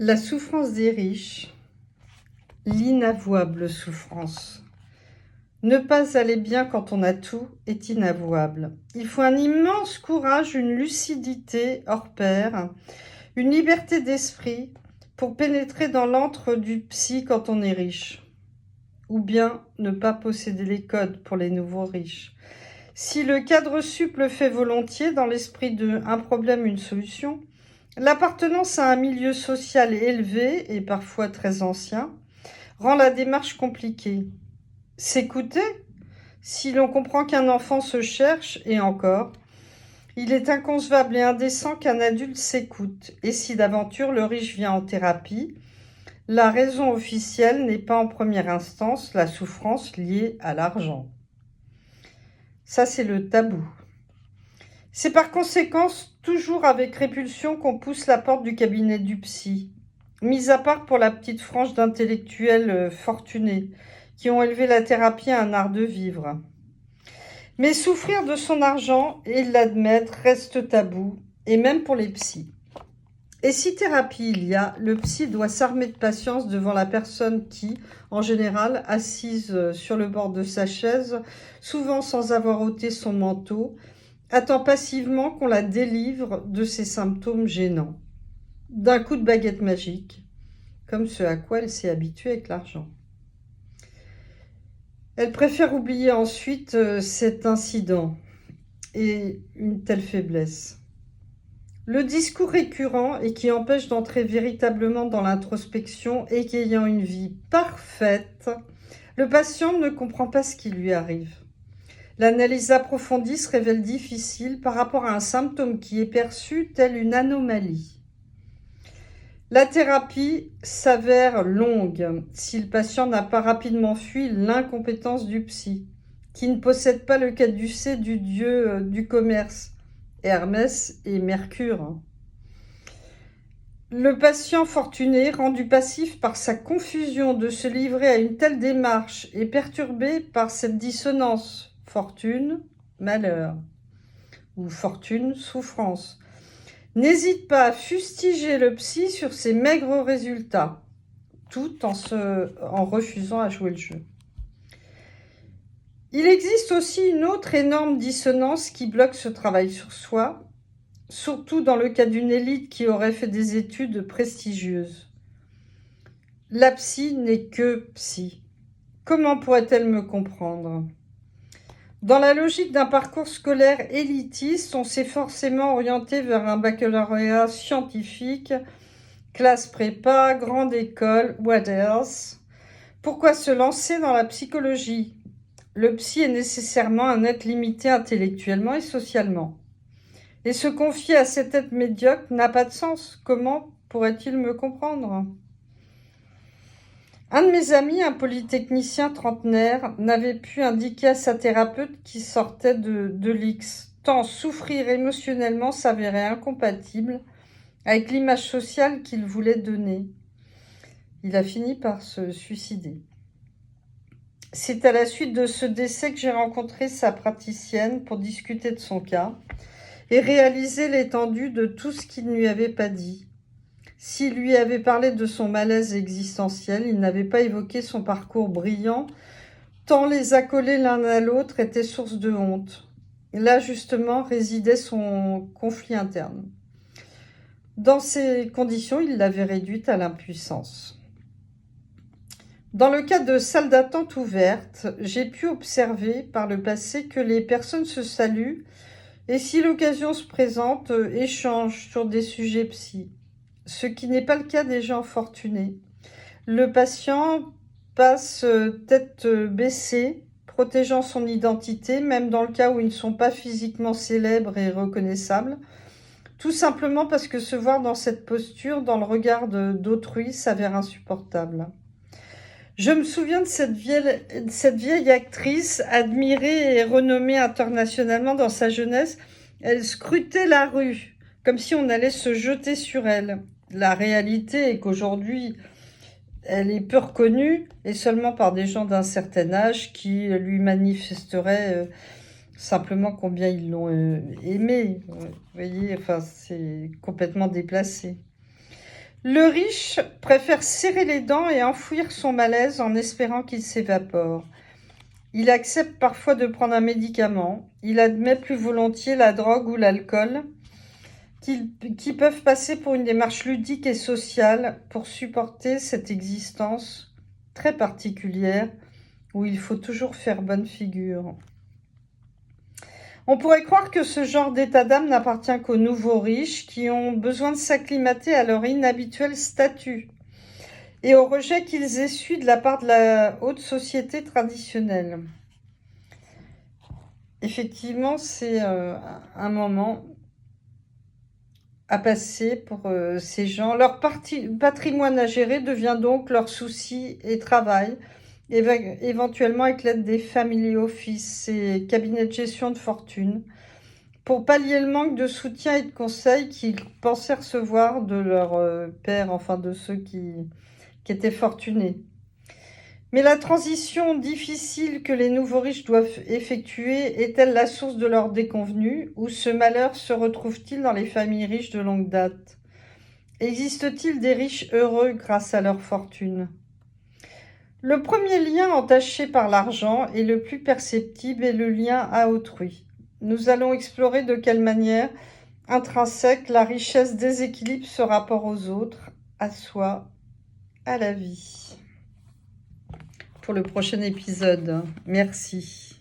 La souffrance des riches, l'inavouable souffrance. Ne pas aller bien quand on a tout est inavouable. Il faut un immense courage, une lucidité hors pair, une liberté d'esprit pour pénétrer dans l'antre du psy quand on est riche. Ou bien ne pas posséder les codes pour les nouveaux riches. Si le cadre sup le fait volontiers dans l'esprit de un problème, une solution, l'appartenance à un milieu social élevé et parfois très ancien rend la démarche compliquée. S'écouter, si l'on comprend qu'un enfant se cherche, et encore, il est inconcevable et indécent qu'un adulte s'écoute. Et si d'aventure le riche vient en thérapie, la raison officielle n'est pas en première instance la souffrance liée à l'argent. Ça, c'est le tabou. C'est par conséquent toujours avec répulsion qu'on pousse la porte du cabinet du psy, mis à part pour la petite frange d'intellectuels fortunés qui ont élevé la thérapie à un art de vivre. Mais souffrir de son argent et l'admettre reste tabou, et même pour les psys. Et si thérapie il y a, le psy doit s'armer de patience devant la personne qui, en général, assise sur le bord de sa chaise, souvent sans avoir ôté son manteau, attend passivement qu'on la délivre de ses symptômes gênants, d'un coup de baguette magique, comme ce à quoi elle s'est habituée avec l'argent. Elle préfère oublier ensuite cet incident et une telle faiblesse. Le discours récurrent et qui empêche d'entrer véritablement dans l'introspection et qu'ayant une vie parfaite, le patient ne comprend pas ce qui lui arrive. L'analyse approfondie se révèle difficile par rapport à un symptôme qui est perçu tel une anomalie. La thérapie s'avère longue si le patient n'a pas rapidement fui l'incompétence du psy, qui ne possède pas le caducée du dieu du commerce, Hermès et Mercure. Le patient fortuné, rendu passif par sa confusion de se livrer à une telle démarche et perturbé par cette dissonance fortune, malheur, ou fortune, souffrance, n'hésite pas à fustiger le psy sur ses maigres résultats, tout en refusant à jouer le jeu. Il existe aussi une autre énorme dissonance qui bloque ce travail sur soi, surtout dans le cas d'une élite qui aurait fait des études prestigieuses. La psy n'est que psy. Comment pourrait-elle me comprendre ? Dans la logique d'un parcours scolaire élitiste, on s'est forcément orienté vers un baccalauréat scientifique, classe prépa, grande école, what else ? Pourquoi se lancer dans la psychologie ? Le psy est nécessairement un être limité intellectuellement et socialement. Et se confier à cet être médiocre n'a pas de sens. Comment pourrait-il me comprendre ? Un de mes amis, un polytechnicien trentenaire, n'avait pu indiquer à sa thérapeute qu'il sortait de l'X, tant souffrir émotionnellement s'avérait incompatible avec l'image sociale qu'il voulait donner. Il a fini par se suicider. C'est à la suite de ce décès que j'ai rencontré sa praticienne pour discuter de son cas et réaliser l'étendue de tout ce qu'il ne lui avait pas dit. S'il lui avait parlé de son malaise existentiel, il n'avait pas évoqué son parcours brillant, tant les accolés l'un à l'autre étaient source de honte. Là, justement, résidait son conflit interne. Dans ces conditions, il l'avait réduite à l'impuissance. Dans le cas de salles d'attente ouvertes, j'ai pu observer par le passé que les personnes se saluent et, si l'occasion se présente, échangent sur des sujets psy. Ce qui n'est pas le cas des gens fortunés. Le patient passe tête baissée, protégeant son identité, même dans le cas où ils ne sont pas physiquement célèbres et reconnaissables, tout simplement parce que se voir dans cette posture, dans le regard d'autrui, s'avère insupportable. Je me souviens de cette vieille actrice, admirée et renommée internationalement dans sa jeunesse. Elle scrutait la rue, comme si on allait se jeter sur elle. La réalité est qu'aujourd'hui, elle est peu reconnue, et seulement par des gens d'un certain âge qui lui manifesteraient simplement combien ils l'ont aimée. Vous voyez, enfin, c'est complètement déplacé. Le riche préfère serrer les dents et enfouir son malaise en espérant qu'il s'évapore. Il accepte parfois de prendre un médicament. Il admet plus volontiers la drogue ou l'alcool, qui peuvent passer pour une démarche ludique et sociale pour supporter cette existence très particulière où il faut toujours faire bonne figure. On pourrait croire que ce genre d'état d'âme n'appartient qu'aux nouveaux riches qui ont besoin de s'acclimater à leur inhabituel statut et au rejet qu'ils essuient de la part de la haute société traditionnelle. Effectivement, c'est un moment à passer pour ces gens. Leur patrimoine à gérer devient donc leur souci et travail, éventuellement avec l'aide des family office et cabinets de gestion de fortune, pour pallier le manque de soutien et de conseils qu'ils pensaient recevoir de leur père, enfin de ceux qui étaient fortunés. Mais la transition difficile que les nouveaux riches doivent effectuer est-elle la source de leur déconvenue, ou ce malheur se retrouve-t-il dans les familles riches de longue date? Existe-t-il des riches heureux grâce à leur fortune? Le premier lien entaché par l'argent et le plus perceptible est le lien à autrui. Nous allons explorer de quelle manière intrinsèque la richesse déséquilibre ce rapport aux autres, à soi, à la vie. Pour le prochain épisode. Merci.